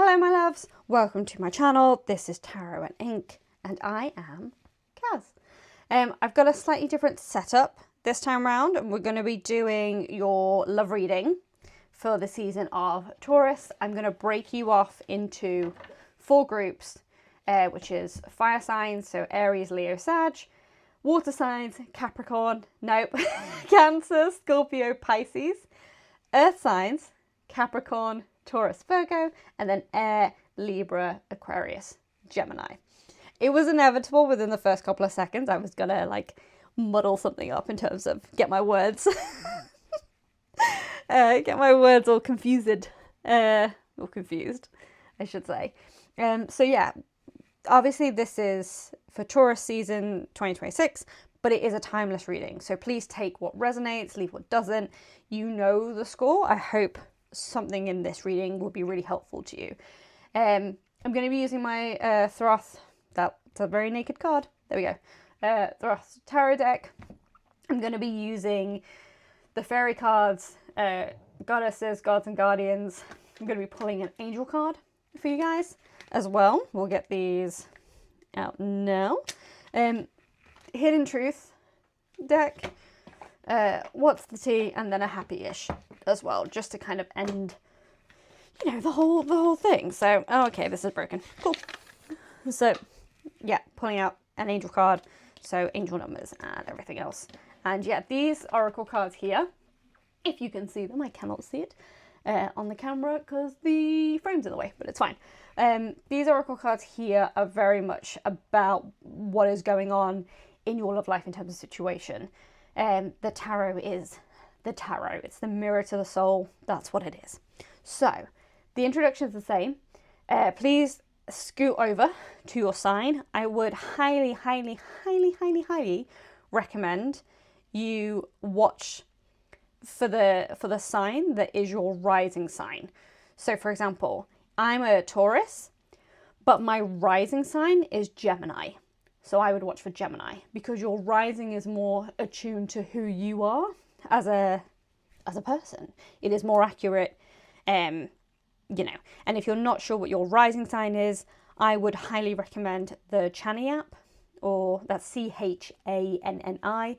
Hello my loves, welcome to my channel. This is Tarot and Ink and I am Kaz. I've got a slightly different setup this time round, and we're going to be doing your love reading for the season of Taurus. I'm going to break you off into 4 groups, which is fire signs, so Aries, Leo, Sag, water signs, Capricorn, nope, Cancer, Scorpio, Pisces, earth signs, Capricorn, Taurus, Virgo, and then air, Libra, Aquarius, Gemini. It was inevitable within the first couple of seconds. I was gonna like muddle something up in terms of get my words all confused, I should say. So yeah, obviously this is for Taurus season 2026, but it is a timeless reading. So please take what resonates, leave what doesn't. You know the score. I hope something in this reading will be really helpful to you. I'm going to be using my Thoth, that's a very naked card, there we go, Thoth tarot deck. I'm going to be using the fairy cards, goddesses, gods and guardians. I'm going to be pulling an angel card for you guys as well. We'll get these out now. Hidden Truth deck, What's the Tea, and then a Happy-ish as well, just to kind of end, you know, the whole thing. So, oh, okay, this is broken. Cool. So, yeah, pulling out an angel card, so angel numbers and everything else. And yeah, these oracle cards here, if you can see them, I cannot see it on the camera because the frame's in the way, but it's fine. These oracle cards here are very much about what is going on in your love life in terms of situation. The tarot is the tarot. It's the mirror to the soul. That's what it is. So the introduction is the same. Please scoot over to your sign. I would highly recommend you watch for the sign that is your rising sign. So for example, I'm a Taurus, but my rising sign is Gemini. So I would watch for Gemini because your rising is more attuned to who you are as a person. It is more accurate, you know. And if you're not sure what your rising sign is, I would highly recommend the Chani app, or that's Channi,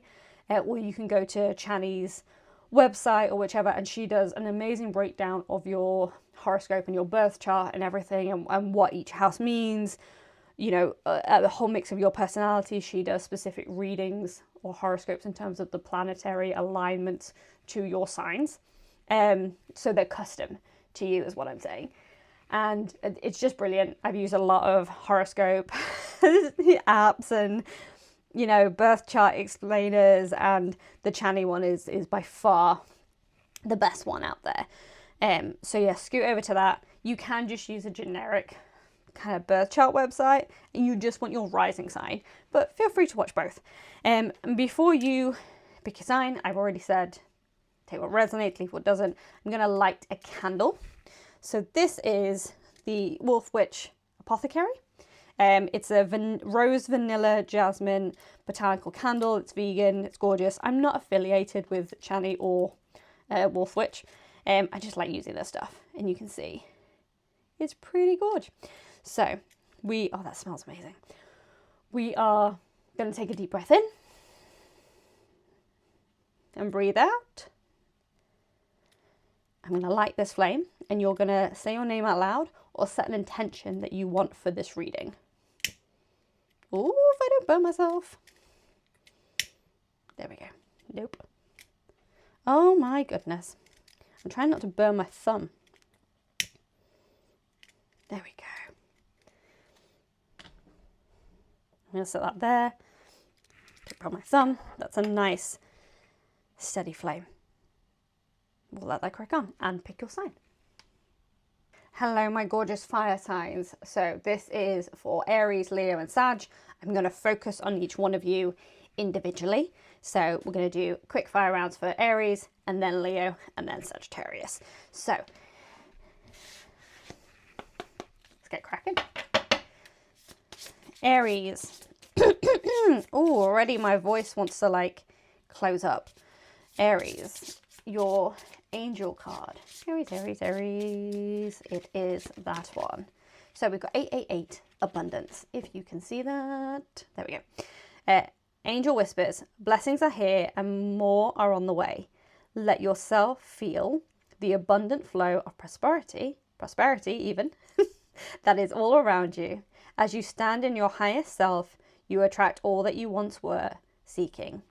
or you can go to Chani's website or whichever, and she does an amazing breakdown of your horoscope and your birth chart and everything, and what each house means. You know, the whole mix of your personality. She does specific readings or horoscopes in terms of the planetary alignment to your signs. So they're custom to you is what I'm saying. And it's just brilliant. I've used a lot of horoscope apps and, you know, birth chart explainers, and the Chani one is by far the best one out there. So yeah, scoot over to that. You can just use a generic kind of birth chart website and you just want your rising sign, but feel free to watch both. And before you pick your sign, I've already said take what resonates, leave what doesn't. I'm going to light a candle. So this is the Wolf Witch Apothecary. It's a rose, vanilla, jasmine botanical candle. It's vegan, it's gorgeous. I'm not affiliated with Chani or Wolf Witch. I just like using their stuff, and you can see it's pretty gorgeous. So oh, that smells amazing. We are going to take a deep breath in and breathe out. I'm going to light this flame, and you're going to say your name out loud or set an intention that you want for this reading. Oh, if I don't burn myself. There we go. Nope. Oh my goodness. I'm trying not to burn my thumb. There we go. I'm going to set that there. Tip on my thumb. That's a nice steady flame. We'll let that crack on and pick your sign. Hello my gorgeous fire signs. So this is for Aries, Leo and Sag. I'm going to focus on each one of you individually. So we're going to do quick fire rounds for Aries, and then Leo, and then Sagittarius. So let's get cracking. Aries. Oh, already my voice wants to like close up. Aries, your angel card. Aries, Aries, Aries. It is that one. So we've got 888, abundance. If you can see that. There we go. Angel whispers, blessings are here and more are on the way. Let yourself feel the abundant flow of prosperity even, that is all around you. As you stand in your highest self, you attract all that you once were seeking.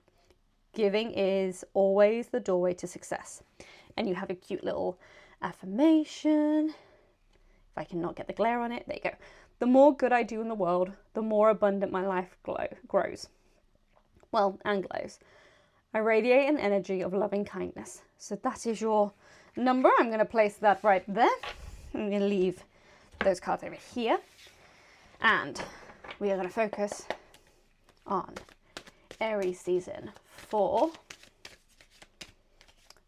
Giving is always the doorway to success. And you have a cute little affirmation. If I can not get the glare on it, there you go. The more good I do in the world, the more abundant my life grows. Well, and glows. I radiate an energy of loving kindness. So that is your number. I'm going to place that right there. I'm going to leave those cards over here. And we are going to focus on Aries season for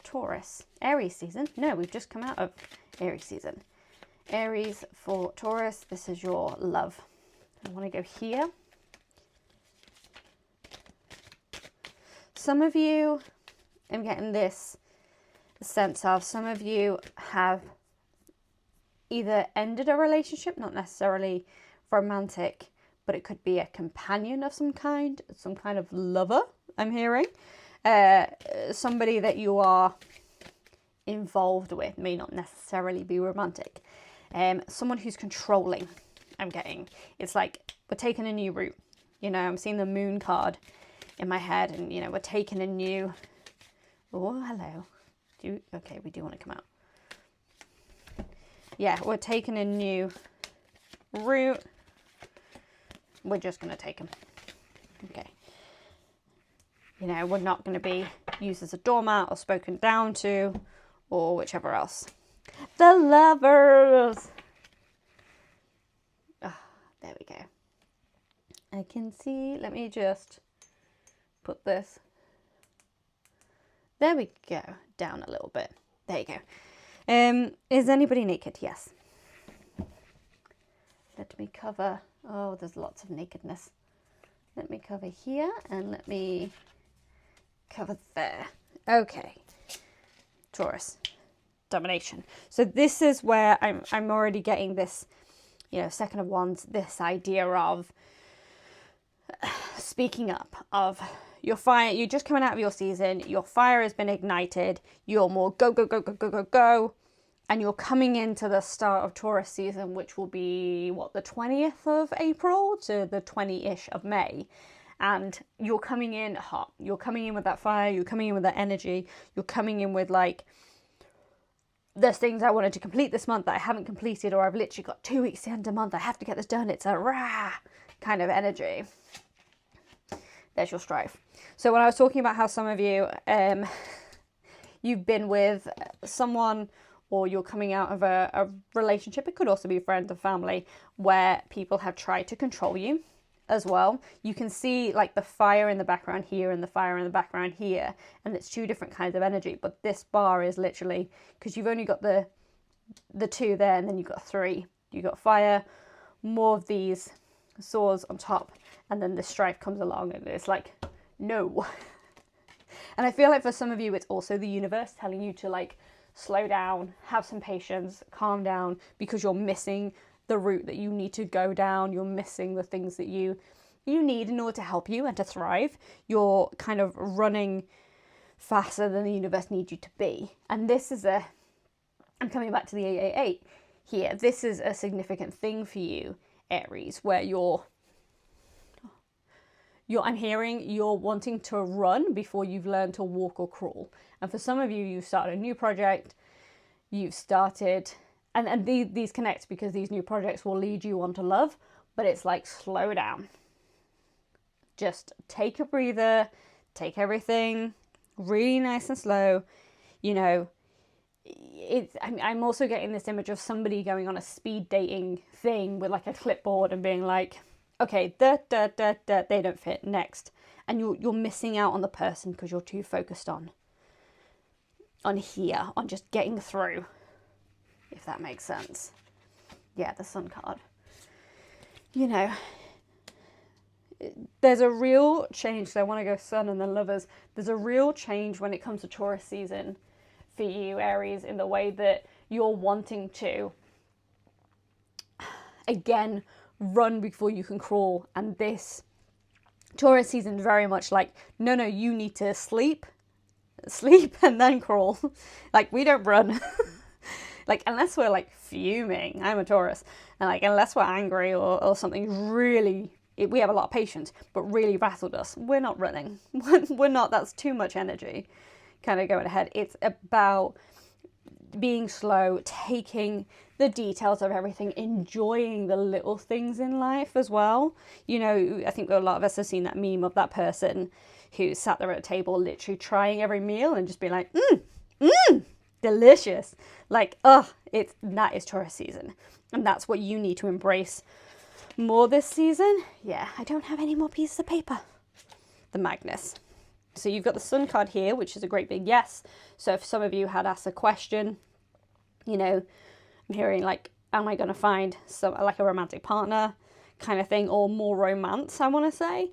Taurus. Aries season? No, we've just come out of Aries season. Aries for Taurus, this is your love. I want to go here. Some of you, I'm getting this sense of, some of you have either ended a relationship, not necessarily romantic, but it could be a companion of some kind of lover, I'm hearing. Somebody that you are involved with, may not necessarily be romantic. Someone who's controlling, I'm getting. It's like we're taking a new route. You know, I'm seeing the moon card in my head, and you know, we're taking a new, oh, hello. Okay, we do want to come out. Yeah, we're taking a new route. We're just going to take them. Okay. You know, we're not going to be used as a doormat or spoken down to or whichever else. The Lovers. Oh, there we go. I can see, let me just put this. There we go. Down a little bit. There you go. Is anybody naked? Yes. Let me cover. Oh, there's lots of nakedness. Let me cover here and let me cover there. Okay. Taurus. Domination. So this is where I'm already getting this, you know, Second of Wands, this idea of speaking up, of your fire. You're just coming out of your season. Your fire has been ignited. You're more go, go, go, go, go, go, go. And you're coming into the start of Taurus season, which will be, what, the 20th of April to the 20-ish of May. And you're coming in hot. You're coming in with that fire. You're coming in with that energy. You're coming in with, like, there's things I wanted to complete this month that I haven't completed, or I've literally got 2 weeks to end a month. I have to get this done. It's a rah kind of energy. There's your strife. So when I was talking about how some of you, you've been with someone, or you're coming out of a relationship, it could also be friends or family, where people have tried to control you as well. You can see like the fire in the background here and the fire in the background here, and it's two different kinds of energy, but this bar is literally, because you've only got the two there, and then you've got three. You've got fire, more of these swords on top, and then the strife comes along, and it's like, no. And I feel like for some of you, it's also the universe telling you to, like, slow down, have some patience, calm down, because you're missing the route that you need to go down. You're missing the things that you need in order to help you and to thrive. You're kind of running faster than the universe needs you to be. And this is I'm coming back to the 888 here. This is a significant thing for you, Aries, where I'm hearing you're wanting to run before you've learned to walk or crawl. And for some of you, you've started a new project, you've started, and these connect because these new projects will lead you on to love, but it's like, slow down. Just take a breather, take everything really nice and slow. You know, I'm also getting this image of somebody going on a speed dating thing with like a clipboard and being like, okay, they don't fit, next. And you're missing out on the person because you're too focused on here, on just getting through, if that makes sense. Yeah, the Sun card. You know, there's a real change. So I want to go Sun and then Lovers. There's a real change when it comes to Taurus season for you, Aries, in the way that you're wanting to, again, run before you can crawl. And this Taurus season is very much like, no, you need to sleep and then crawl. Like, we don't run. Like, unless we're like fuming, I'm a Taurus, and like, unless we're angry or something really, we have a lot of patience, but really rattled us, we're not running. We're not, that's too much energy kind of going ahead. It's about being slow, taking the details of everything, enjoying the little things in life as well. You know, I think a lot of us have seen that meme of that person who sat there at a table literally trying every meal and just being like, delicious. Like, that is Taurus season. And that's what you need to embrace more this season. Yeah, I don't have any more pieces of paper. The Magnus. So you've got the Sun card here, which is a great big yes. So if some of you had asked a question, you know, I'm hearing like, am I going to find like a romantic partner kind of thing, or more romance, I want to say,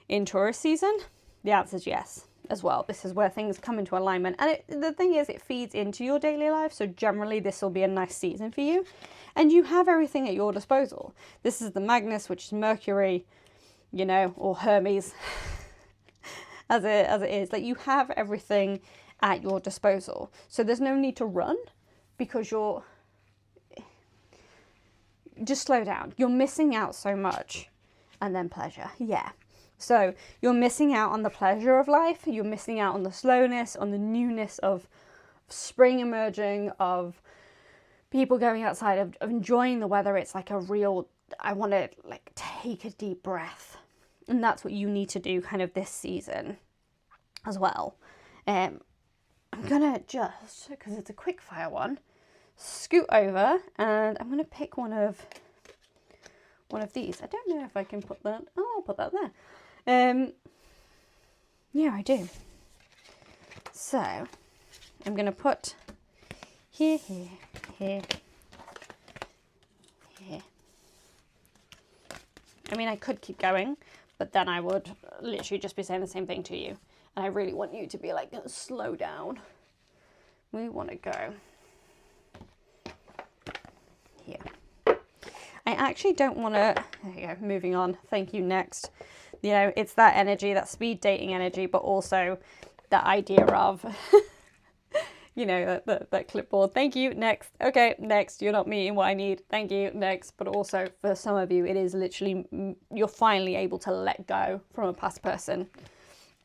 in Taurus season? The answer is yes as well. This is where things come into alignment. And the thing is, it feeds into your daily life. So generally this will be a nice season for you. And you have everything at your disposal. This is the Magnus, which is Mercury, you know, or Hermes, as it is. Like, you have everything at your disposal. So there's no need to run, because you're... Just slow down. You're missing out so much. And then pleasure. Yeah. So you're missing out on the pleasure of life. You're missing out on the slowness, on the newness of spring emerging, of people going outside, of enjoying the weather. It's like a real, I want to like take a deep breath. And that's what you need to do kind of this season as well. I'm going to just, because it's a quick fire one, scoot over, and I'm going to pick one of these. I don't know if I can put that. Oh, I'll put that there. Yeah, I do. So I'm going to put here. I mean, I could keep going, but then I would literally just be saying the same thing to you. And I really want you to be like, slow down. We want to go here. I actually don't want to, there you go, moving on. Thank you, next. You know, it's that energy, that speed dating energy, but also that idea of, you know, that clipboard. Thank you, next. Okay, next. You're not meeting what I need. Thank you, next. But also for some of you, it is literally, you're finally able to let go from a past person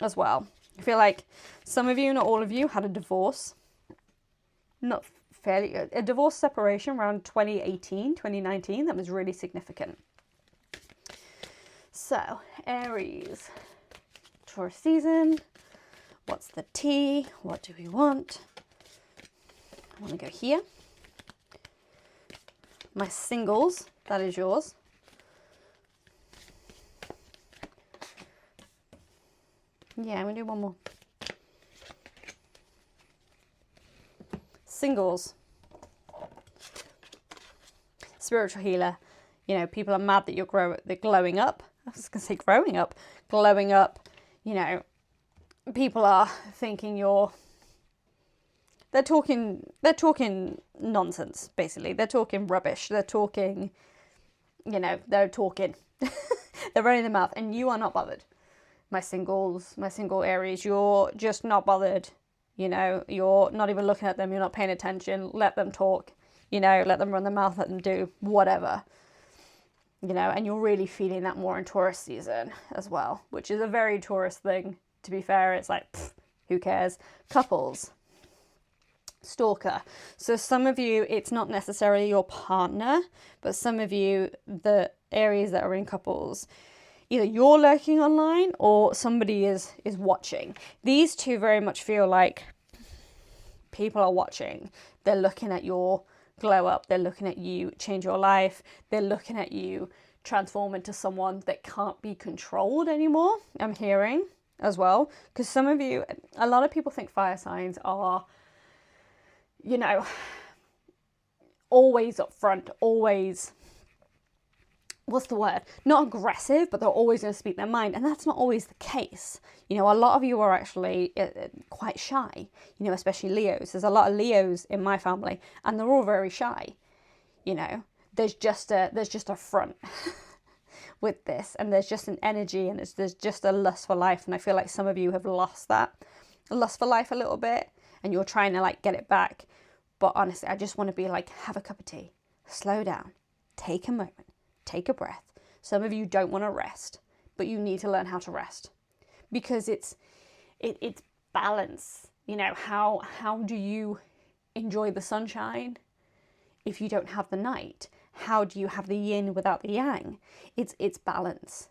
as well. I feel like some of you, not all of you, had a divorce. Not fairly, a divorce separation around 2018, 2019. That was really significant. So, Aries, Taurus season. What's the tea? What do we want? I want to go here. My singles, that is yours. Yeah, I'm going to do one more. Singles. Spiritual healer. You know, people are mad that they're glowing up. I was going to say growing up. Glowing up. You know, people are thinking they're talking nonsense, basically. They're talking rubbish. They're talking, you know, they're running their mouth, and you are not bothered. My single Aries, you're just not bothered. You know, you're not even looking at them. You're not paying attention. Let them talk. You know, let them run their mouth. Let them do whatever. You know, and you're really feeling that more in Taurus season as well, which is a very Taurus thing. To be fair, it's like, who cares? Couples. Stalker. So some of you, it's not necessarily your partner, but some of you, the Aries that are in couples, either you're lurking online or somebody is watching. These two very much feel like people are watching. They're looking at your glow up. They're looking at you change your life. They're looking at you transform into someone that can't be controlled anymore. I'm hearing as well. Because some of you, a lot of people think fire signs are, you know, always up front, always what's the word? Not aggressive, but they're always going to speak their mind. And that's not always the case. You know, a lot of you are actually quite shy, you know, especially Leos. There's a lot of Leos in my family and they're all very shy. You know, there's just a front with this, and there's just an energy, and there's just a lust for life. And I feel like some of you have lost that lust for life a little bit, and you're trying to like get it back. But honestly, I just want to be like, have a cup of tea, slow down, take a moment, take a breath. Some of you don't want to rest, but you need to learn how to rest, because it's balance. You know, how do you enjoy the sunshine if you don't have the night? How do you have the yin without the yang? It's balance,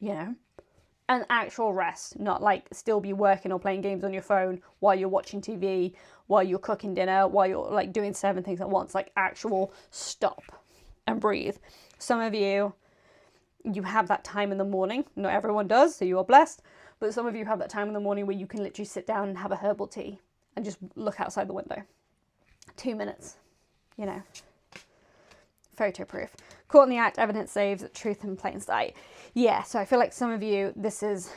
you know? An actual rest, not like still be working or playing games on your phone while you're watching TV, while you're cooking dinner, while you're like doing 7 things at once, like actual stop and breathe. Some of you have that time in the morning. Not everyone does, so you are blessed. But some of you have that time in the morning where you can literally sit down and have a herbal tea and just look outside the window. 2 minutes, you know. Photo proof. Caught in the act, evidence saves, truth in plain sight. Yeah, so I feel like some of you, this is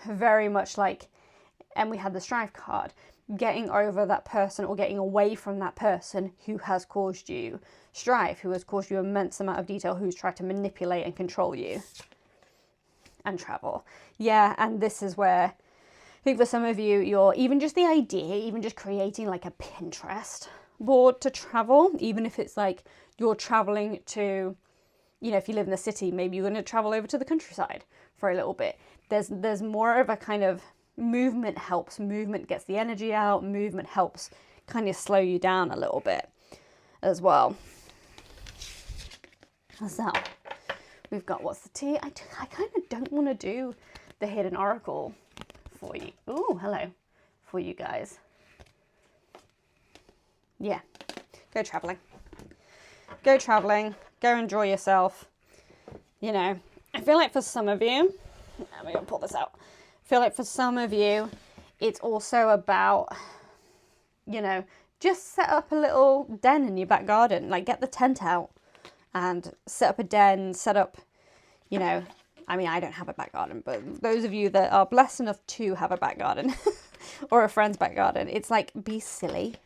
very much like, and we had the strife card, getting over that person or getting away from that person who has caused you strife, who has caused you immense amount of detail, who's tried to manipulate and control you. And travel. Yeah, and this is where I think for some of you, you're even just the idea, even just creating like a Pinterest board to travel, even if it's like you're traveling to, you know, if you live in the city, maybe you're going to travel over to the countryside for a little bit. There's more of a kind of movement helps. Movement gets the energy out. Movement helps kind of slow you down a little bit as well. So we've got what's the tea. I kind of don't want to do the hidden oracle for you. Oh, hello. For you guys. Yeah. Go traveling. Go traveling. Go enjoy yourself. You know, I feel like for some of you, I'm going to pull this out. I feel like for some of you, it's also about, you know, just set up a little den in your back garden. Like, get the tent out and set up a den, set up, you know, I mean, I don't have a back garden, but those of you that are blessed enough to have a back garden or a friend's back garden, it's like, be silly.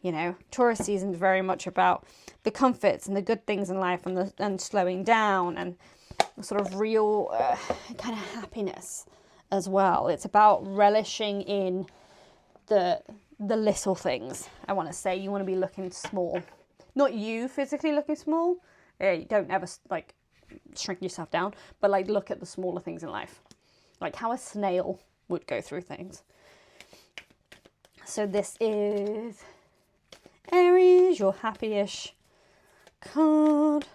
You know, Taurus season is very much about the comforts and the good things in life and slowing down and the sort of real kind of happiness as well. It's about relishing in the little things. I want to say you want to be looking small. Not you physically looking small. You don't ever like shrink yourself down, but like look at the smaller things in life. Like how a snail would go through things. So this is Aries, your happy-ish card.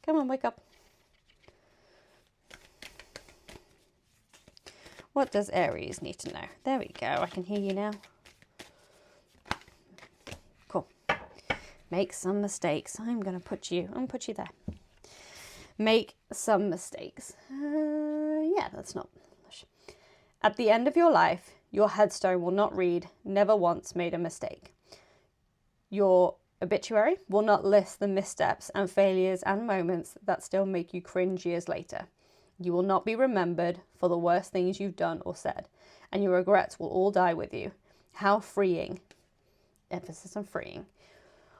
Come on, wake up. What does Aries need to know? There we go. I can hear you now. Cool. Make some mistakes. I'm gonna put you there. Make some mistakes. Yeah, that's not. At the end of your life, your headstone will not read, "Never once made a mistake." Your obituary will not list the missteps and failures and moments that still make you cringe years later. You will not be remembered for the worst things you've done or said, and your regrets will all die with you. How freeing. Emphasis on freeing.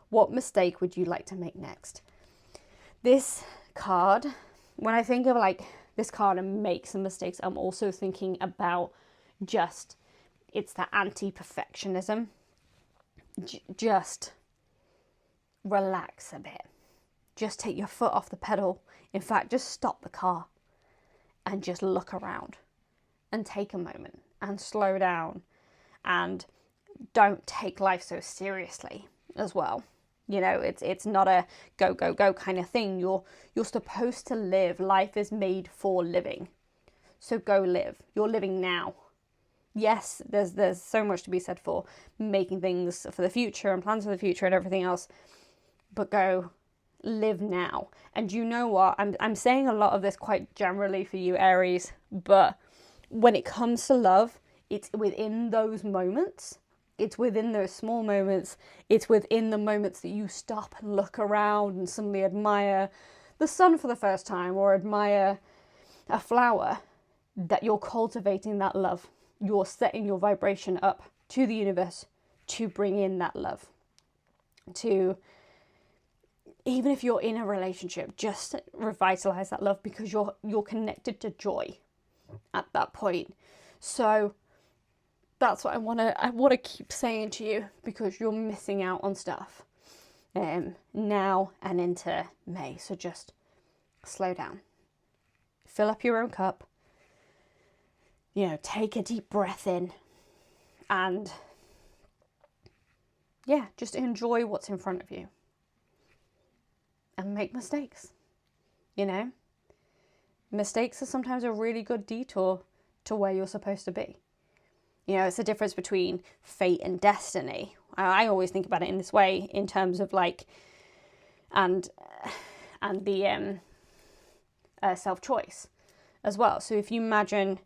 What mistake would you like to make next? This card, when I think of like this card and make some mistakes, I'm also thinking about just, it's the anti-perfectionism. Just relax a bit. Just take your foot off the pedal. In fact, just stop the car and just look around and take a moment and slow down and don't take life so seriously as well. You know, it's not a go, go, go kind of thing. You're supposed to live. Life is made for living. So go live. You're living now. Yes, there's so much to be said for making things for the future and plans for the future and everything else, but go live now. And you know what? I'm saying a lot of this quite generally for you, Aries, but when it comes to love, it's within those moments. It's within those small moments. It's within the moments that you stop and look around and suddenly admire the sun for the first time or admire a flower, that you're cultivating that love. You're setting your vibration up to the universe to bring in that love. To, even if you're in a relationship, just revitalize that love, because you're connected to joy at that point. So that's what I want to keep saying to you, because you're missing out on stuff now and into May. So just slow down, fill up your own cup, you know, take a deep breath in, and yeah, just enjoy what's in front of you and make mistakes. You know, mistakes are sometimes a really good detour to where you're supposed to be. You know, it's the difference between fate and destiny. I always think about it in this way, in terms of like, and the self-choice as well. So if you imagine,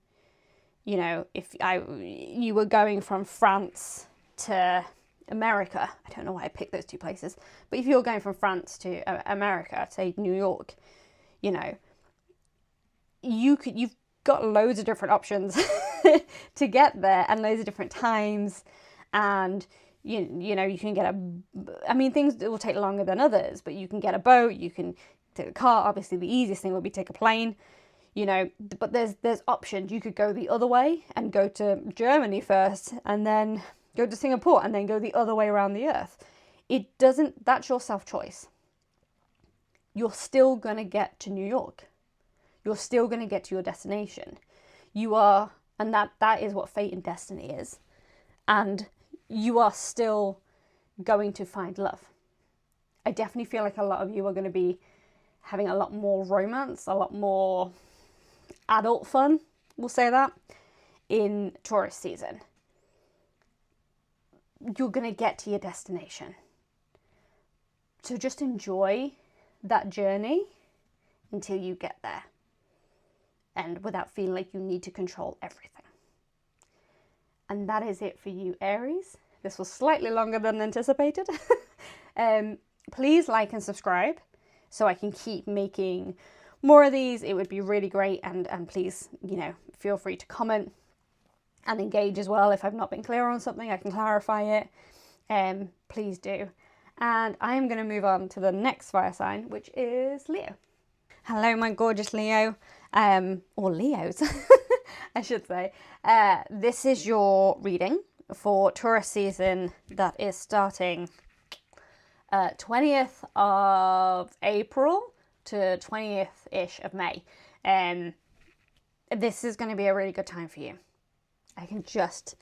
you know, if you were going from France to America, I don't know why I picked those two places, but if you're going from France to America, say New York, you know, you've got loads of different options to get there, and loads of different times, and you know, you can get things will take longer than others, but you can get a boat, you can take a car. Obviously the easiest thing would be take a plane, you know, but there's options. You could go the other way and go to Germany first, and then go to Singapore, and then go the other way around the earth. That's your self-choice. You're still gonna get to New York. You're still gonna get to your destination. You are, and that is what fate and destiny is. And you are still going to find love. I definitely feel like a lot of you are going to be having a lot more romance, a lot more adult fun, we'll say that, in Taurus season. You're going to get to your destination. So just enjoy that journey until you get there, and without feeling like you need to control everything. And that is it for you, Aries. This was slightly longer than anticipated. Please like and subscribe so I can keep making more of these. It would be really great. And please, you know, feel free to comment and engage as well. If I've not been clear on something, I can clarify it. Please do. And I am going to move on to the next fire sign, which is Leo. Hello, my gorgeous Leo, or Leos, I should say. This is your reading for Taurus season that is starting 20th of April to 20th-ish of May. This is going to be a really good time for you. I can just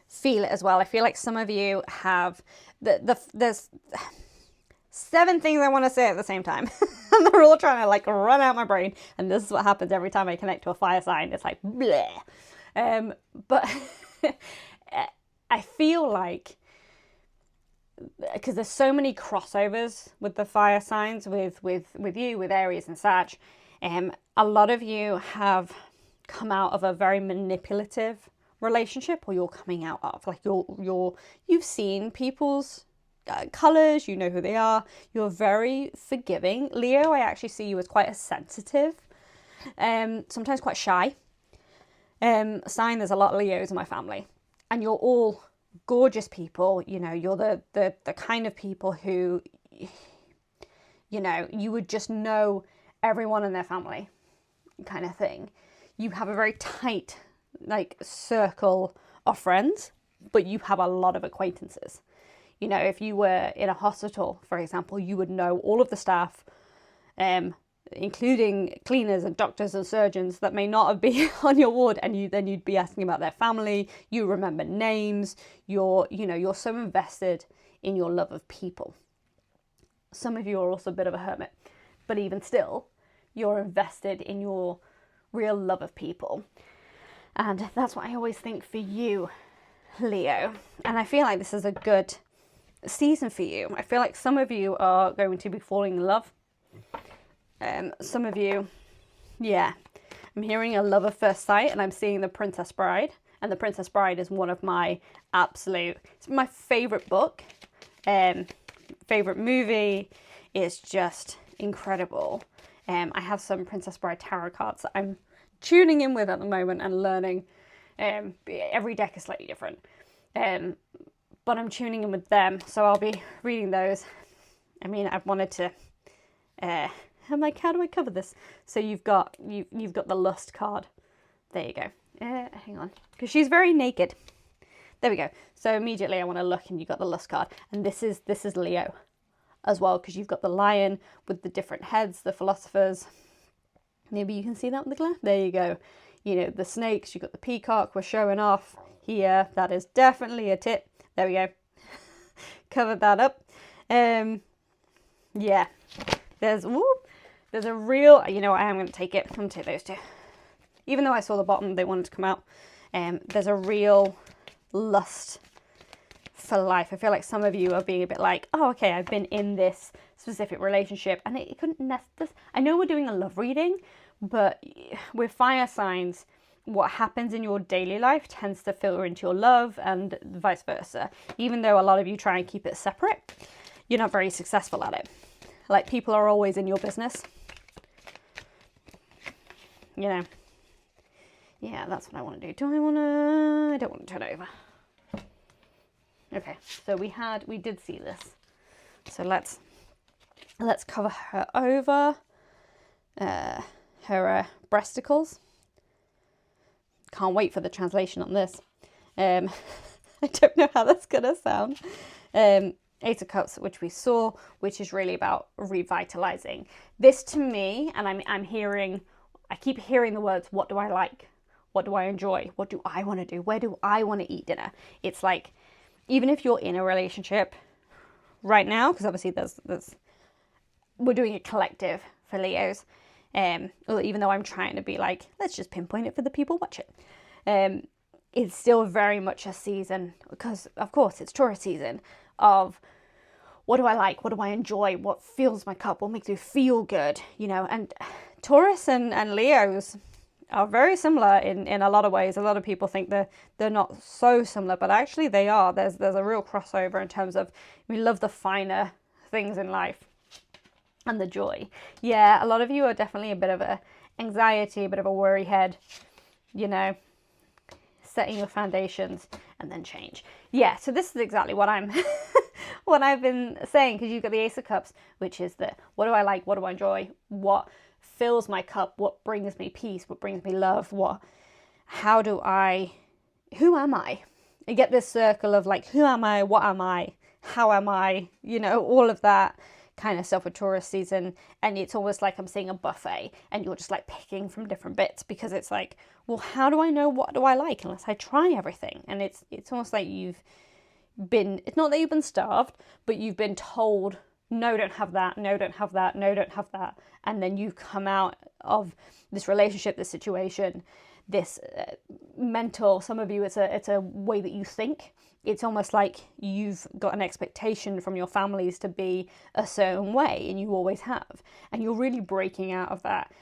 feel it as well. I feel like some of you have there's 7 things I want to say at the same time. And they're all trying to like run out my brain. And this is what happens every time I connect to a fire sign. It's like, bleh. But I feel like, because there's so many crossovers with the fire signs, with you, with Aries and Sag, a lot of you have come out of a very manipulative relationship, or you're coming out of, like, you've seen people's colors, you know who they are, you're very forgiving. Leo, I actually see you as quite a sensitive, sometimes quite shy sign. There's a lot of Leos in my family, and you're all gorgeous people. You know, you're the kind of people who, you know, you would just know everyone in their family kind of thing. You have a very tight, like, circle of friends, but you have a lot of acquaintances. You know, if you were in a hospital, for example, you would know all of the staff, including cleaners and doctors and surgeons that may not have been on your ward, and you'd be asking about their family. You remember names. You're so invested in your love of people. Some of you are also a bit of a hermit, but even still, you're invested in your real love of people. And that's what I always think for you, Leo. And I feel like this is a good season for you. I feel like some of you are going to be falling in love. Some of you, yeah, I'm hearing a love at first sight, and I'm seeing The Princess Bride. And The Princess Bride is one of my it's my favorite book, favorite movie. It's just incredible. I have some Princess Bride tarot cards that I'm tuning in with at the moment and learning. Every deck is slightly different. But I'm tuning in with them, so I'll be reading those. I mean, I've wanted to... I'm like, how do I cover this? So you've got the lust card. There you go. Hang on, because she's very naked. There we go. So immediately I want to look, and you've got the lust card, and this is Leo as well, because you've got the lion with the different heads, the philosophers. Maybe you can see that with the glare. There you go. You know, the snakes. You've got the peacock. We're showing off here. That is definitely a tip. There we go. Covered that up. Yeah. There's a real, you know what, I am going to take it. I'm going to take those two. Even though I saw the bottom, they wanted to come out. There's a real lust for life. I feel like some of you are being a bit like, oh, okay, I've been in this specific relationship, and it couldn't necessarily... I know we're doing a love reading, but with fire signs, what happens in your daily life tends to filter into your love, and vice versa. Even though a lot of you try and keep it separate, you're not very successful at it. Like, people are always in your business. You know. Yeah, that's what I want to do. I don't want to turn it over. Okay, so we did see this. So let's cover her over. Her breasticles. Can't wait for the translation on this. I don't know how that's going to sound. Ace of Cups, which we saw, which is really about revitalizing. This to me, and I keep hearing the words, what do I like? What do I enjoy? What do I want to do? Where do I want to eat dinner? It's like, even if you're in a relationship right now, because obviously we're doing a collective for Leos, even though I'm trying to be like, let's just pinpoint it for the people watching. It's still very much a season, because of course it's Taurus season, of what do I like, what do I enjoy, what fills my cup, what makes me feel good, you know. And Taurus and Leos are very similar in a lot of ways. A lot of people think they're not so similar, but actually they are. There's a real crossover in terms of, we love the finer things in life and the joy. Yeah, a lot of you are definitely a bit of a anxiety, a bit of a worry head, you know, setting your foundations and then change. Yeah, so this is exactly what what I've been saying, because you've got the Ace of Cups, which is the, what do I like, what do I enjoy, what fills my cup, what brings me peace, what brings me love, who am I? You get this circle of like, who am I, what am I, how am I, you know, all of that kind of stuff with Taurus season. And it's almost like I'm seeing a buffet, and you're just like picking from different bits, because it's like, well, how do I know what do I like unless I try everything? And it's almost like it's not that you've been starved, but you've been told, no, don't have that, no, don't have that, no, don't have that. And then you come out of this relationship, this situation, this mental, some of you, it's a way that you think. It's almost like you've got an expectation from your families to be a certain way, and you always have. And you're really breaking out of that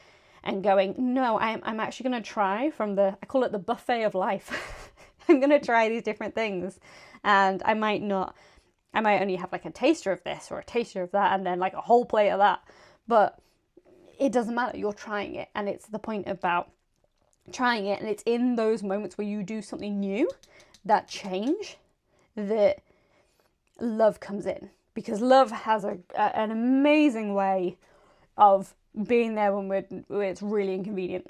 and going, no, I'm actually going to try from I call it the buffet of life. I'm going to try these different things. And I might only have like a taster of this or a taster of that, and then like a whole plate of that. But it doesn't matter. You're trying it. And it's the point about trying it. And it's in those moments where you do something new, that change, that love comes in. Because love has an amazing way of being there when it's really inconvenient.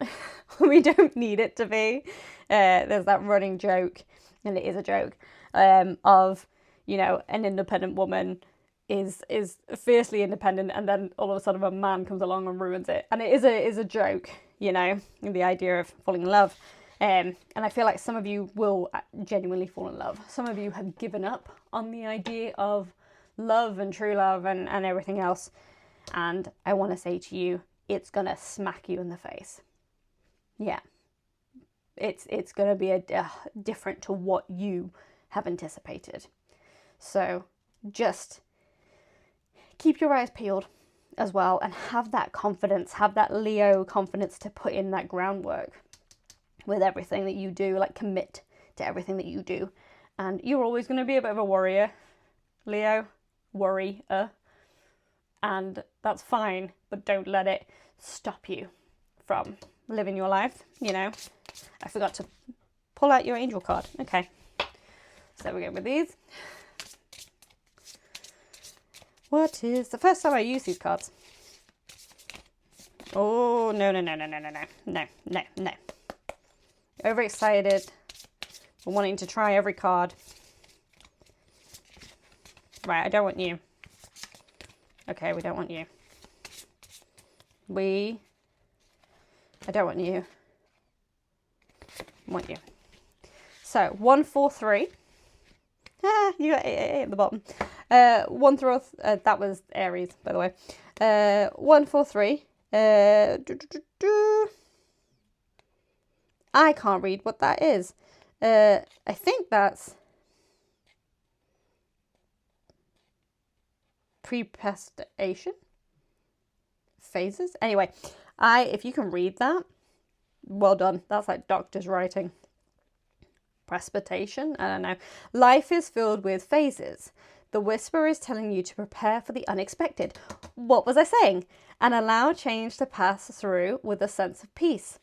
We don't need it to be. There's that running joke, and it is a joke, of, you know, an independent woman is fiercely independent, and then all of a sudden a man comes along and ruins it. And it is a joke, you know, the idea of falling in love. And I feel like some of you will genuinely fall in love. Some of you have given up on the idea of love and true love and everything else. And I want to say to you, it's going to smack you in the face. Yeah. It's going to be different to what you have anticipated. So just keep your eyes peeled as well, and have that confidence, have that Leo confidence to put in that groundwork with everything that you do, like commit to everything that you do. And you're always going to be a bit of a warrior, Leo, worrier. and that's fine, but don't let it stop you from living your life. You know, I forgot to pull out your angel card. Okay, so we go with these. What is the first time I use these cards? Oh, no. Overexcited, wanting to try every card. Right, I don't want you. Okay, we don't want you. I don't want you. I want you. So, 1, 4, 3. You got 8 at the bottom. 1 through, that was Aries, by the way. 1, 4, 3. I can't read what that is. I think that's precipitation phases. Anyway, if you can read that, well done. That's like doctor's writing. Precipitation, I don't know. Life is filled with phases. The whisper is telling you to prepare for the unexpected. What was I saying? And allow change to pass through with a sense of peace.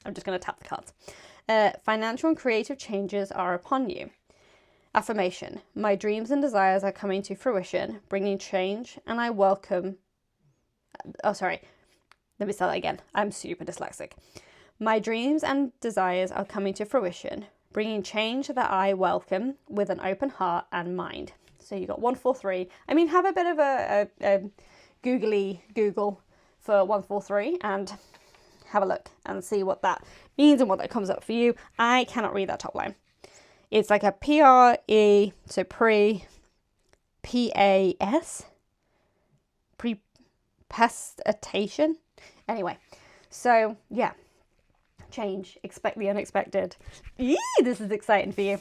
I'm just going to tap the cards. Financial and creative changes are upon you. Affirmation. My dreams and desires are coming to fruition, bringing change, and I welcome... Oh, sorry. Let me start that again. I'm super dyslexic. My dreams and desires are coming to fruition, bringing change that I welcome with an open heart and mind. So you got 1, 4, 3. I mean, have a bit of a Google for 1, 4, 3 and have a look and see what that means and what that comes up for you. I cannot read that top line. It's like a P-R-E, so P-A-S, precipitation. Anyway, so yeah, change, expect the unexpected. Yee, this is exciting for you.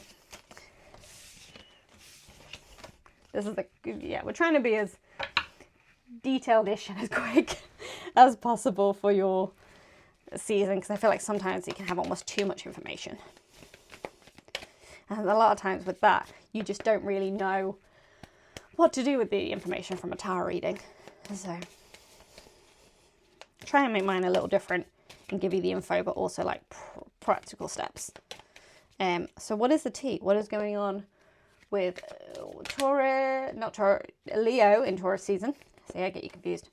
This is we're trying to be as detailed-ish and as quick as possible for your season, because I feel like sometimes you can have almost too much information. And a lot of times with that, you just don't really know what to do with the information from a tarot reading. So try and make mine a little different and give you the info, but also like practical steps. So what is the tea? What is going on with Leo in Taurus season? See, I get you confused.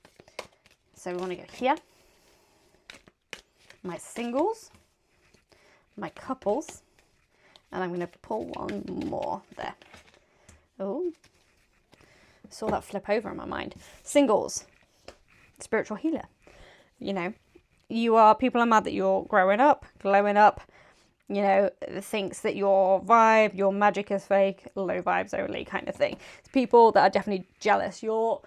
So we want to go here. My singles, my couples, and I'm going to pull one more there. Oh, saw that flip over in my mind. Singles, spiritual healer. You know, people are mad that you're growing up, glowing up, you know, thinks that your vibe, your magic is fake, low vibes only kind of thing. It's people that are definitely jealous. You're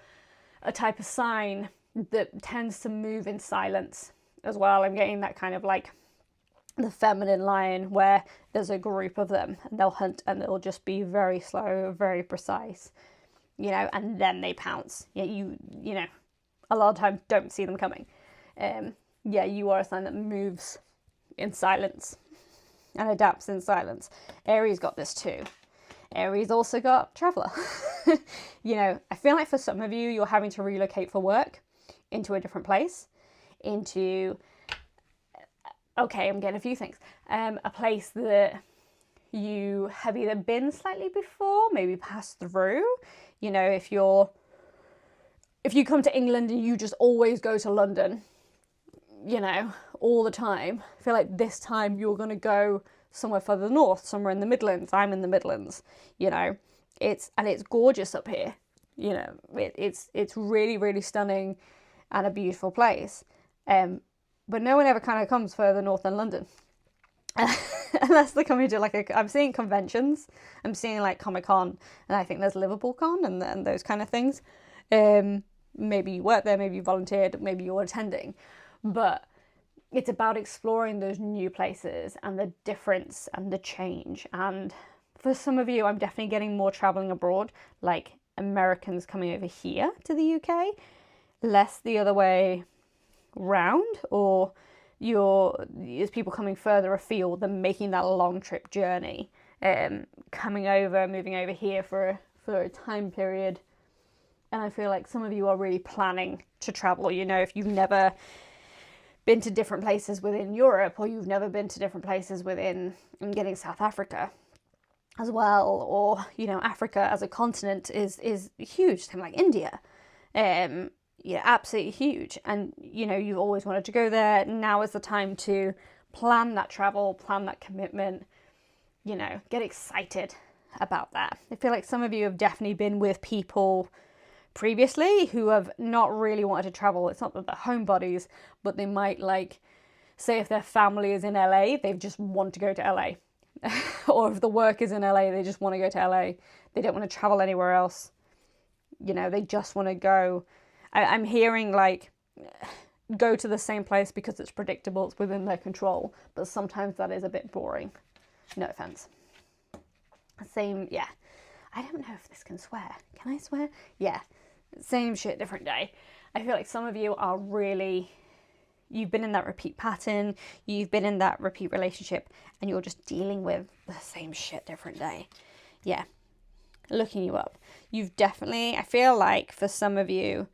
a type of sign that tends to move in silence as well. I'm getting that kind of like the feminine lion where there's a group of them and they'll hunt and they'll just be very slow, very precise, you know, and then they pounce. Yeah, you know, a lot of times don't see them coming. Yeah, you are a sign that moves in silence and adapts in silence. Aries got this too. Aries also got traveler. You know, I feel like for some of you, you're having to relocate for work into a different place, into, okay, I'm getting a few things. A place that you have either been slightly before, maybe passed through. You know, if you come to England and you just always go to London, you know, all the time, I feel like this time you're going to go somewhere further north, somewhere in the Midlands. I'm in the Midlands, you know, it's gorgeous up here. You know, it's really, really stunning and a beautiful place. But no one ever kind of comes further north than London. Unless they're coming to I'm seeing conventions, I'm seeing like Comic-Con, and I think there's Liverpool Con and those kind of things. Maybe you work there, maybe you volunteered, maybe you're attending. But it's about exploring those new places and the difference and the change. And for some of you, I'm definitely getting more traveling abroad, like Americans coming over here to the UK, less the other way round, or it's people coming further afield than making that long trip journey, coming over, moving over here for a time period, And I feel like some of you are really planning to travel. You know, if you've never been to different places within Europe, or you've never been to different places within, I'm getting South Africa as well, or, you know, Africa as a continent is huge, something like India. Yeah, absolutely huge. And, you know, you've always wanted to go there. Now is the time to plan that travel, plan that commitment, you know, get excited about that. I feel like some of you have definitely been with people previously who have not really wanted to travel. It's not that they're homebodies, but they might, like, say if their family is in LA, they just want to go to LA. Or if the work is in LA, they just want to go to LA. They don't want to travel anywhere else. You know, they just want to go. I'm hearing, like, go to the same place because it's predictable, it's within their control. But sometimes that is a bit boring. No offense. Same, yeah. I don't know if this can swear. Can I swear? Yeah. Same shit, different day. I feel like some of you are really, you've been in that repeat pattern, you've been in that repeat relationship, and you're just dealing with the same shit, different day. Yeah. Looking you up. You've definitely, I feel like for some of you,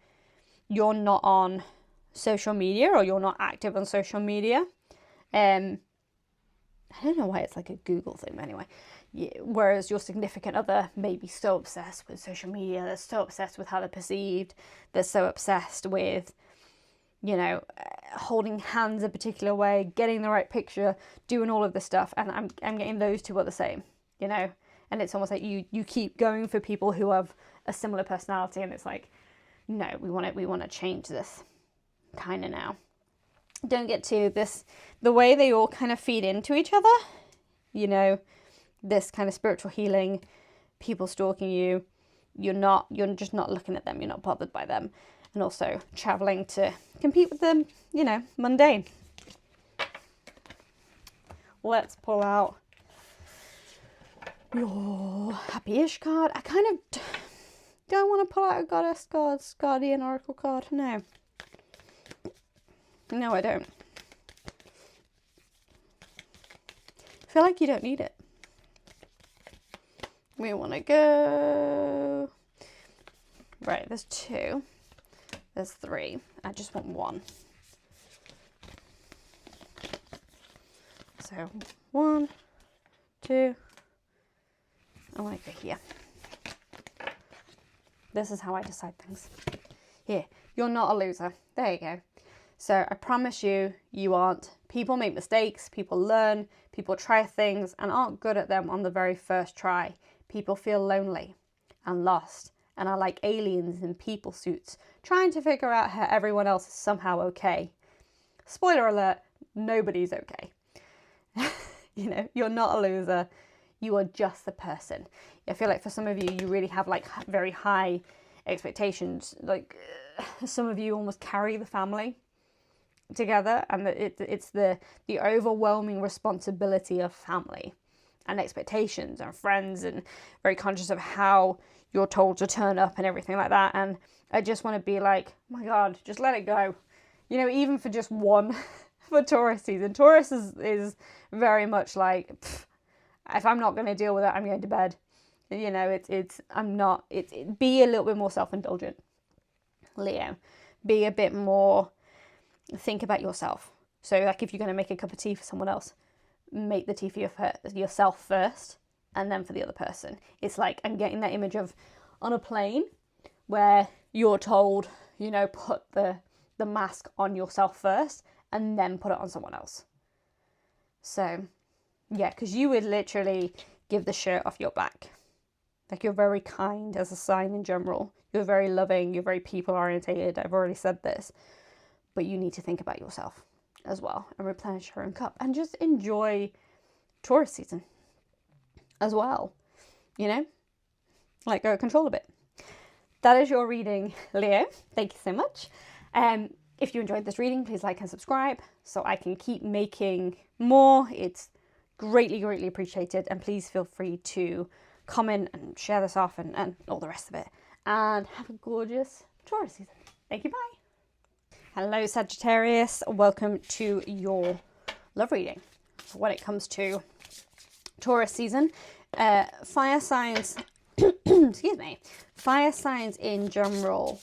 you're not on social media, or you're not active on social media. I don't know why it's like a Google thing, but anyway. Yeah, whereas your significant other may be so obsessed with social media, they're so obsessed with how they're perceived, they're so obsessed with, you know, holding hands a particular way, getting the right picture, doing all of this stuff, and I'm getting those two are the same, you know, and it's almost like you keep going for people who have a similar personality, and it's like, no, we want to change this kind of now. Don't get to this, the way they all kind of feed into each other, you know, this kind of spiritual healing, people stalking you, you're just not looking at them, you're not bothered by them, and also traveling to compete with them, you know, mundane. Let's pull out your happy-ish card. I kind of don't want to pull out a goddess card, guardian oracle card. No, I don't. I feel like you don't need it. We want to go, right, there's 2, there's 3, I just want 1. So 1, 2, I want to go here. This is how I decide things. Here, you're not a loser. There you go. So I promise you, you aren't. People make mistakes, people learn, people try things and aren't good at them on the very first try. People feel lonely and lost and are like aliens in people suits, trying to figure out how everyone else is somehow okay. Spoiler alert, nobody's okay. You know, you're not a loser. You are just the person. I feel like for some of you, you really have like very high expectations. Like some of you almost carry the family together, and it's the overwhelming responsibility of family and expectations and friends, and very conscious of how you're told to turn up and everything like that. And I just want to be like, oh my God, just let it go. You know, even for just one for Taurus season. Taurus is very much like, if I'm not going to deal with it, I'm going to bed. You know, be a little bit more self-indulgent. Leo, be a bit more, think about yourself. So like if you're going to make a cup of tea for someone else, make the tea for yourself first and then for the other person. It's like I'm getting that image of on a plane where you're told, you know, put the mask on yourself first and then put it on someone else. So yeah, because you would literally give the shirt off your back. Like you're very kind as a sign in general. You're very loving, you're very people orientated. I've already said this, but you need to think about yourself as well and replenish your own cup and just enjoy Taurus season as well, you know, let go of control a bit. That is your reading, Leo. Thank you so much. If you enjoyed this reading, please like and subscribe so I can keep making more. It's greatly appreciated, and please feel free to comment and share this off and all the rest of it, and have a gorgeous Taurus season. Thank you. Bye. Hello, Sagittarius. Welcome to your love reading. When it comes to Taurus season, fire signs excuse me, fire signs in general,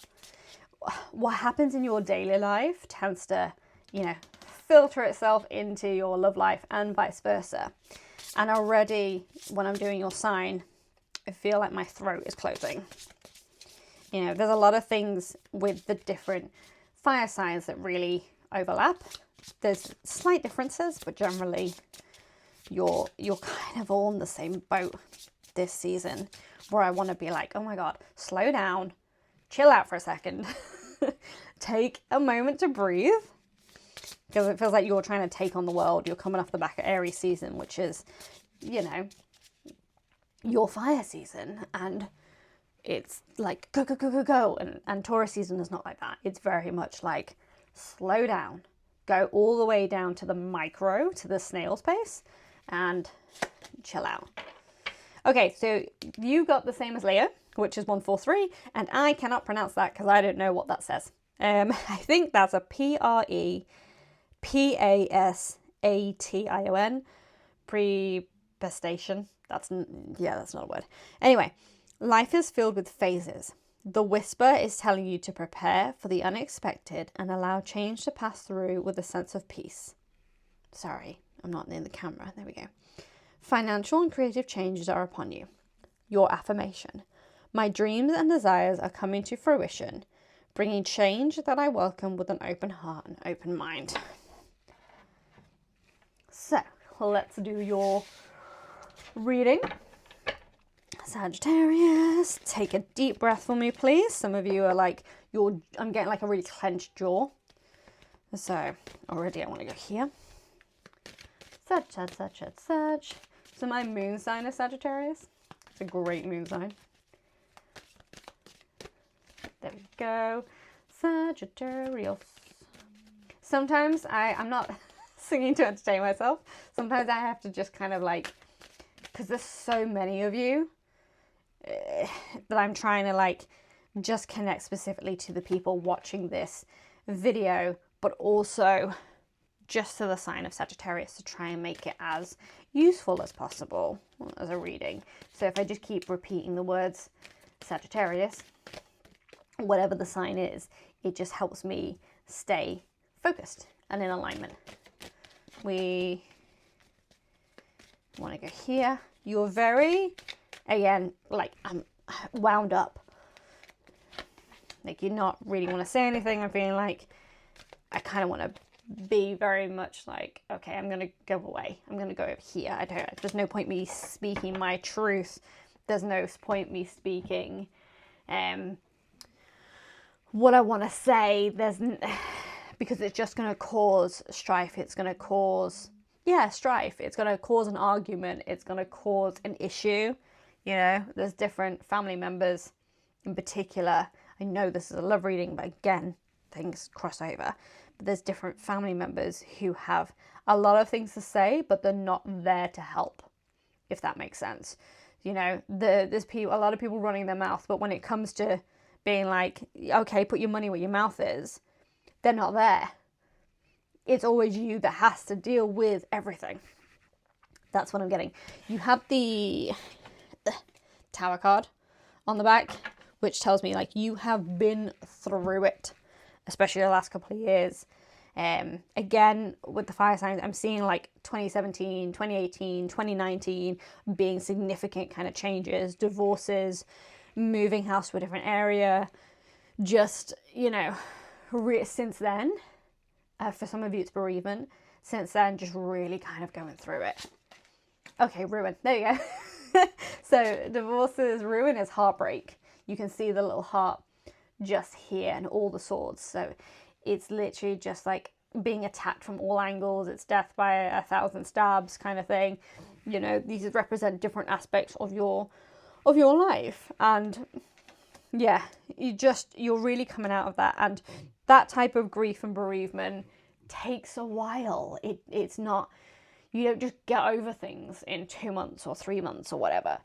what happens in your daily life tends to, filter itself into your love life and vice versa. And already when I'm doing your sign, I feel like my throat is closing. There's a lot of things with the different fire signs that really overlap. There's slight differences, but generally you're kind of all in the same boat this season, where I want to be like, oh my God, slow down, chill out for a second, take a moment to breathe, because it feels like you're trying to take on the world. You're coming off the back of Aries season, which is, your fire season, and it's like go, go, go, go, go. And Taurus season is not like that. It's very much like slow down, go all the way down to the micro, to the snail's pace, and chill out. Okay, so you got the same as Leo, which is 143, and I cannot pronounce that because I don't know what that says. I think that's a Prepastation. Prepastation. That's not a word. Anyway, life is filled with phases. The whisper is telling you to prepare for the unexpected and allow change to pass through with a sense of peace. Sorry, I'm not near the camera. There we go. Financial and creative changes are upon you. Your affirmation. My dreams and desires are coming to fruition, bringing change that I welcome with an open heart and open mind. So, let's do your reading. Sagittarius, take a deep breath for me, please. Some of you are like, I'm getting like a really clenched jaw. So, already I want to go here. Sag. So my moon sign is Sagittarius. It's a great moon sign. There we go. Sagittarius. Sometimes I'm not singing to entertain myself. Sometimes I have to just kind of like, because there's so many of you that I'm trying to like just connect specifically to the people watching this video, but also just to the sign of Sagittarius to try and make it as useful as possible as a reading. So if I just keep repeating the words Sagittarius, whatever the sign is, it just helps me stay focused and in alignment. We want to go here. You're very, again, like I'm wound up. Like you're not really want to say anything. I'm feeling like I kind of want to be very much like, okay, I'm going to go away. I'm going to go over here. There's no point me speaking my truth. There's no point me speaking what I want to say. Because it's just going to cause strife. It's going to cause, strife. It's going to cause an argument. It's going to cause an issue. There's different family members in particular. I know this is a love reading, but again, things cross over. But there's different family members who have a lot of things to say, but they're not there to help, if that makes sense. There's a lot of people running their mouth, but when it comes to being like, okay, put your money where your mouth is, they're not there. It's always you that has to deal with everything. That's what I'm getting. You have the Tower card on the back, which tells me like you have been through it, especially the last couple of years. Again, with the fire signs, I'm seeing like 2017, 2018, 2019 being significant kind of changes, divorces, moving house to a different area. Just, since then, for some of you it's bereavement. Since then, just really kind of going through it. Okay, ruin. There you go. So divorces, ruin is heartbreak. You can see the little heart just here and all the swords. So it's literally just like being attacked from all angles. It's death by 1,000 stabs kind of thing. These represent different aspects of your life. And yeah, you're really coming out of that. And that type of grief and bereavement takes a while. It's not, you don't just get over things in 2 months or 3 months or whatever.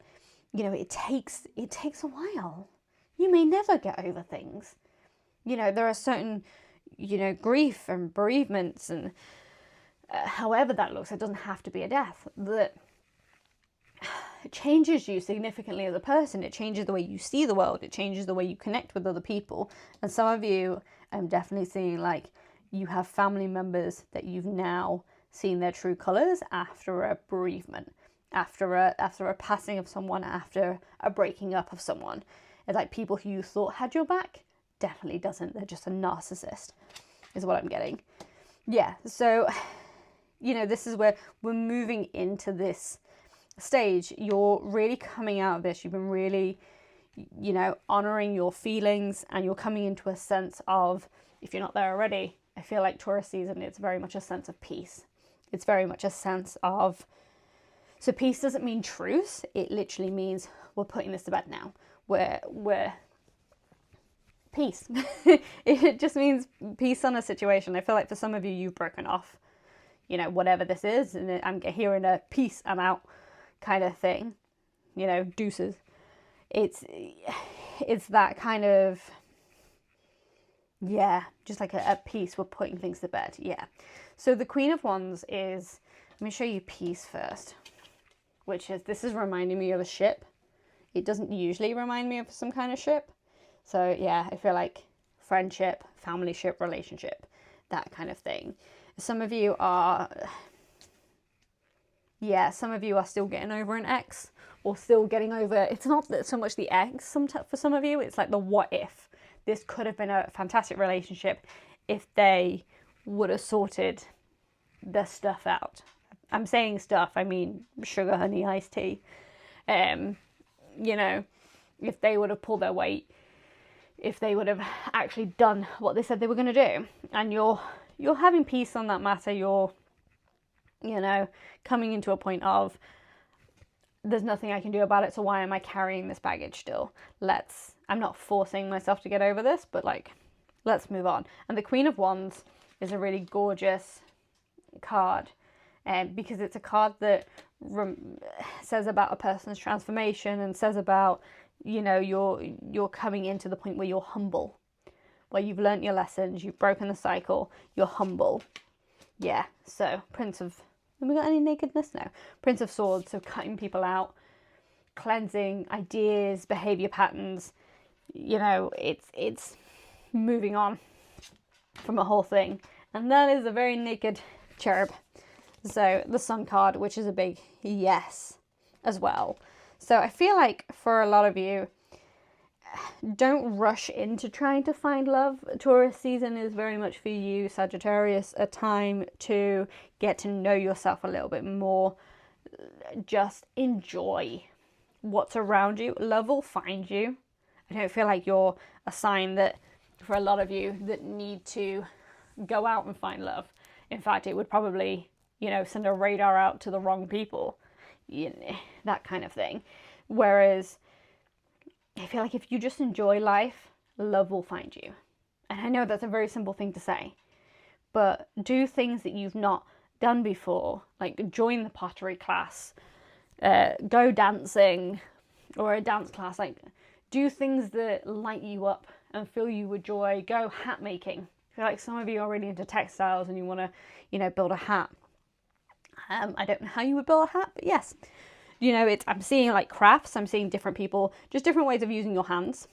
It takes a while. You may never get over things. There are certain, grief and bereavements and however that looks, it doesn't have to be a death, that changes you significantly as a person. It changes the way you see the world. It changes the way you connect with other people. And some of you, I'm definitely seeing like you have family members that you've now seen their true colours after a bereavement, after a passing of someone, after a breaking up of someone. It's like people who you thought had your back definitely doesn't. They're just a narcissist, is what I'm getting. Yeah, so, you know, this is where we're moving into this stage. You're really coming out of this. You've been really, you know, honouring your feelings, and you're coming into a sense of, if you're not there already, I feel like Taurus season, it's very much a sense of peace. It's very much a sense of, so peace doesn't mean truce. It literally means we're putting this to bed now. We're peace. It just means peace on a situation. I feel like for some of you, you've broken off, you know, whatever this is, and I'm hearing a peace, I'm out kind of thing, you know, deuces. It's that kind of, yeah, just like a peace. We're putting things to bed. Yeah. So the Queen of Wands is, let me show you peace first, which is, this is reminding me of a ship. It doesn't usually remind me of some kind of ship. So yeah, I feel like friendship, family ship, relationship, that kind of thing. Some of you are, yeah, some of you are still getting over an ex, or still getting over, it's not so much the ex for some of you, it's like the what if. This could have been a fantastic relationship if they would have sorted their stuff out. I'm saying stuff, I mean sugar, honey, iced tea. You know, if they would have pulled their weight, if they would have actually done what they said they were going to do, and you're having peace on that matter. You're, you know, coming into a point of, there's nothing I can do about it, so why am I carrying this baggage still? I'm not forcing myself to get over this, but like, let's move on. And the Queen of Wands is a really gorgeous card, because it's a card that says about a person's transformation, and says about, you know, you're coming into the point where you're humble, where you've learnt your lessons, you've broken the cycle, you're humble. Yeah, so Prince of, have we got any nakedness? No. Prince of Swords, so cutting people out, cleansing ideas, behaviour patterns, you know, it's moving on from a whole thing. And that is a very naked cherub. So the Sun card, which is a big yes as well. So I feel like for a lot of you, don't rush into trying to find love. Taurus season is very much for you, Sagittarius, a time to get to know yourself a little bit more. Just enjoy what's around you. Love will find you. I don't feel like you're a sign that, for a lot of you, that need to go out and find love. In fact, it would probably, you know, send a radar out to the wrong people. You know, that kind of thing. Whereas I feel like if you just enjoy life, love will find you. And I know that's a very simple thing to say, but do things that you've not done before, like join the pottery class, go dancing, or a dance class. Like, do things that light you up and fill you with joy. Go hat making. I feel like some of you are really into textiles and you want to, you know, build a hat. I don't know how you would build a hat, but yes. You know, I'm seeing like crafts, I'm seeing different people, just different ways of using your hands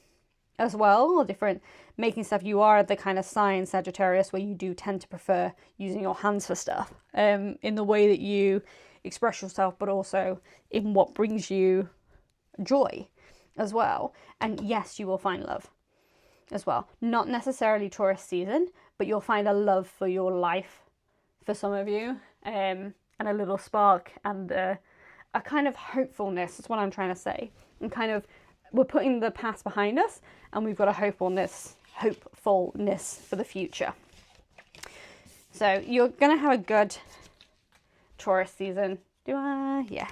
as well, or different making stuff. You are the kind of sign, Sagittarius, where you do tend to prefer using your hands for stuff, in the way that you express yourself, but also in what brings you joy as well. And yes, you will find love as well. Not necessarily Taurus season, but you'll find a love for your life for some of you, and a little spark, and a kind of hopefulness is what I'm trying to say. And kind of, we're putting the past behind us, and we've got a hopefulness for the future. So you're going to have a good Taurus season. Do I? Yeah.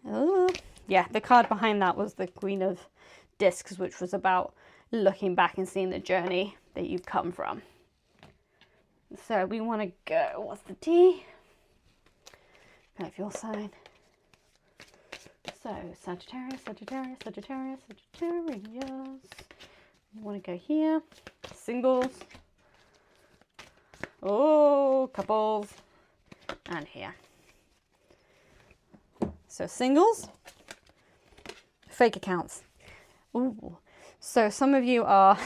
Oh, yeah, the card behind that was the Queen of Discs, which was about looking back and seeing the journey that you've come from. So we want to go, what's the D? If your sign. So Sagittarius. You want to go here. Singles. Oh, couples. And here. So singles, fake accounts. Ooh. So some of you are,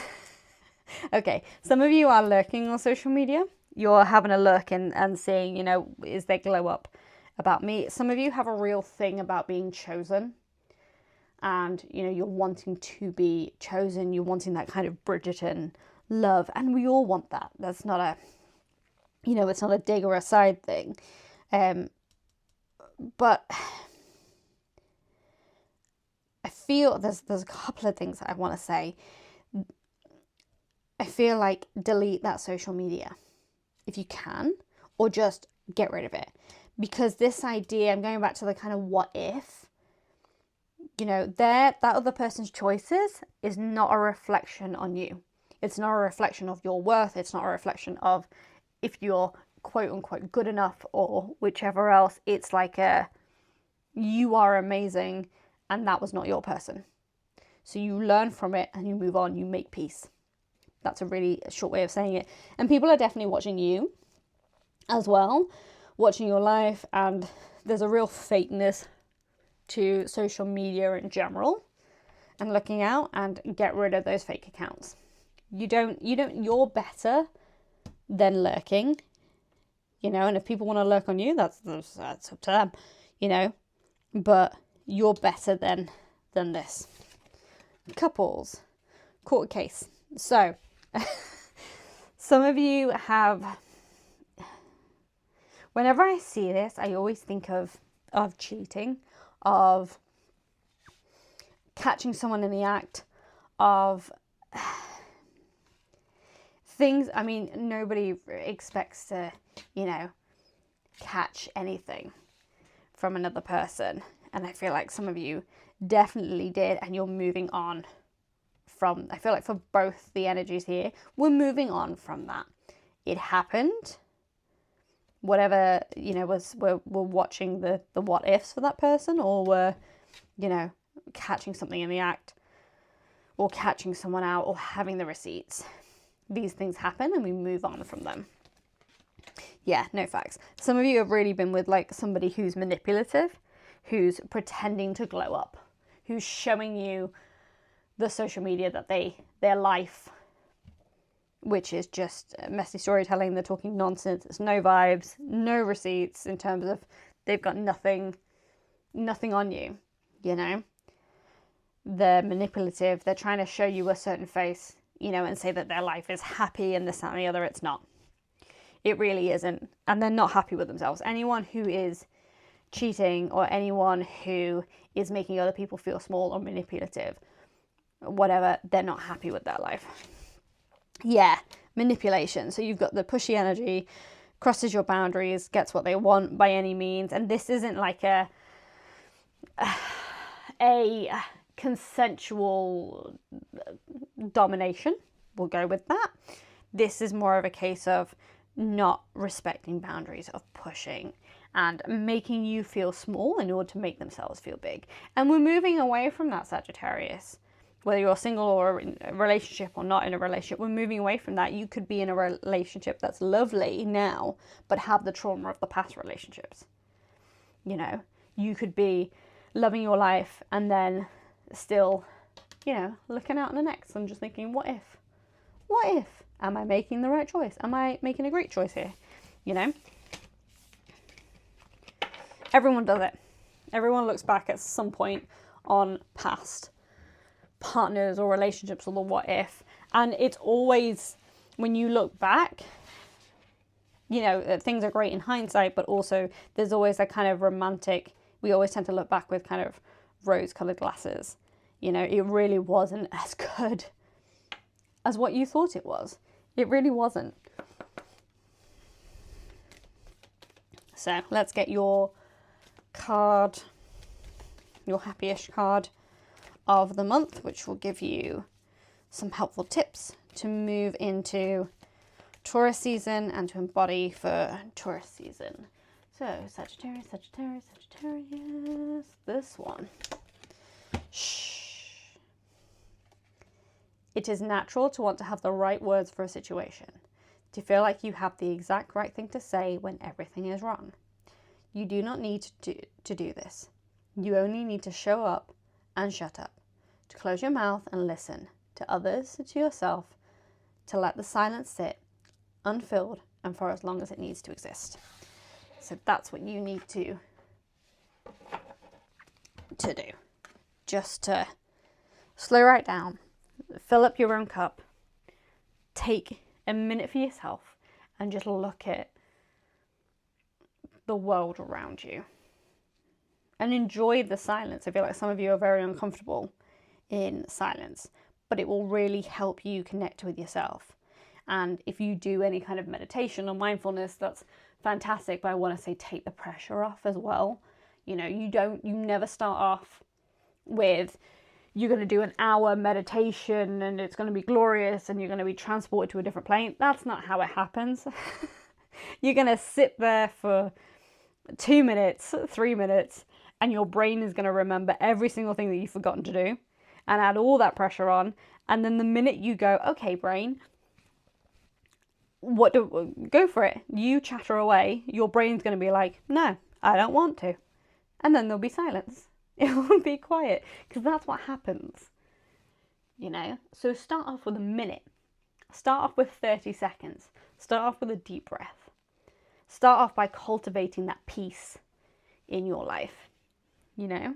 okay, some of you are lurking on social media. You're having a look and seeing, you know, is there glow up about me? Some of you have a real thing about being chosen. And, you know, you're wanting to be chosen. You're wanting that kind of Bridgerton love. And we all want that. That's not a, you know, it's not a dig or a side thing. But I feel there's a couple of things that I want to say. I feel like delete that social media if you can, or just get rid of it. Because this idea, I'm going back to the kind of what if, you know, that other person's choices is not a reflection on you. It's not a reflection of your worth. It's not a reflection of if you're quote unquote good enough or whichever else. It's like you are amazing and that was not your person. So you learn from it and you move on, you make peace. That's a really short way of saying it. And people are definitely watching you as well, watching your life, and there's a real fakeness to social media in general, and looking out, and get rid of those fake accounts. You're better than lurking, you know, and if people want to lurk on you, that's up to them, you know, but you're better than this. Couples, court case. So some of you have, whenever I see this, I always think of cheating, of catching someone in the act, of things. I mean, nobody expects to, you know, catch anything from another person. And I feel like some of you definitely did, and you're moving on from, I feel like for both the energies here, we're moving on from that. It happened. Whatever, you know, we're watching the what ifs for that person, or we're, you know, catching something in the act, or catching someone out, or having the receipts. These things happen and we move on from them. Yeah, no facts. Some of you have really been with like somebody who's manipulative, who's pretending to glow up, who's showing you the social media that their life, which is just messy storytelling. They're talking nonsense. It's no vibes, no receipts, in terms of they've got nothing on you, you know. They're manipulative. They're trying to show you a certain face, you know, and say that their life is happy and this, that, and the other. It's not. It really isn't. And they're not happy with themselves. Anyone who is cheating, or anyone who is making other people feel small or manipulative, whatever, they're not happy with their life. Yeah, manipulation. So you've got the pushy energy, crosses your boundaries, gets what they want by any means. And this isn't like a consensual domination. We'll go with that. This is more of a case of not respecting boundaries, of pushing and making you feel small in order to make themselves feel big. And we're moving away from that, Sagittarius. Whether you're single or in a relationship or not in a relationship, we're moving away from that. You could be in a relationship that's lovely now, but have the trauma of the past relationships. You know, you could be loving your life and then still, you know, looking out on an ex and just thinking, what if? What if? Am I making the right choice? Am I making a great choice here? You know? Everyone does it. Everyone looks back at some point on past partners or relationships, or the what if. And it's always, when you look back, you know, things are great in hindsight, but also there's always a kind of romantic, we always tend to look back with kind of rose-colored glasses. You know, it really wasn't as good as what you thought it was. It really wasn't. So let's get your card, your happy-ish card of the month, which will give you some helpful tips to move into Taurus season and to embody for Taurus season. So Sagittarius, Sagittarius, Sagittarius, this one. Shh. It is natural to want to have the right words for a situation, to feel like you have the exact right thing to say when everything is wrong. You do not need to do this. You only need to show up and shut up, to close your mouth and listen to others, to yourself, to let the silence sit unfilled and for as long as it needs to exist. So that's what you need to do. Just to slow right down, fill up your own cup, take a minute for yourself and just look at the world around you and enjoy the silence. I feel like some of you are very uncomfortable in silence, but it will really help you connect with yourself. And if you do any kind of meditation or mindfulness, that's fantastic, but I want to say take the pressure off as well. You know, you never start off with, you're going to do an hour meditation and it's going to be glorious and you're going to be transported to a different plane. That's not how it happens. You're going to sit there for 2 minutes, 3 minutes, and your brain is going to remember every single thing that you've forgotten to do and add all that pressure on. And then the minute you go, okay, brain, go for it. You chatter away. Your brain's going to be like, no, I don't want to. And then there'll be silence. It will be quiet, because that's what happens, you know? So start off with a minute. Start off with 30 seconds. Start off with a deep breath. Start off by cultivating that peace in your life, you know?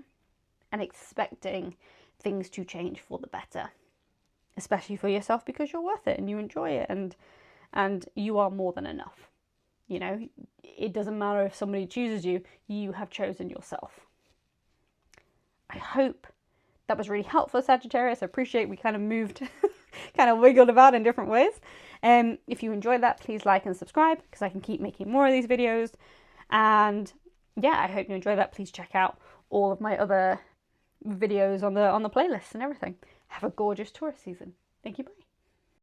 And expecting things to change for the better, especially for yourself, because you're worth it and you enjoy it and you are more than enough. You know, it doesn't matter if somebody chooses you, you have chosen yourself. I hope that was really helpful, Sagittarius. I appreciate we kind of moved, kind of wiggled about in different ways. If you enjoyed that, please like and subscribe, because I can keep making more of these videos. And yeah, I hope you enjoyed that. Please check out all of my other videos on the playlist and everything. Have a gorgeous Taurus season. Thank you, bye.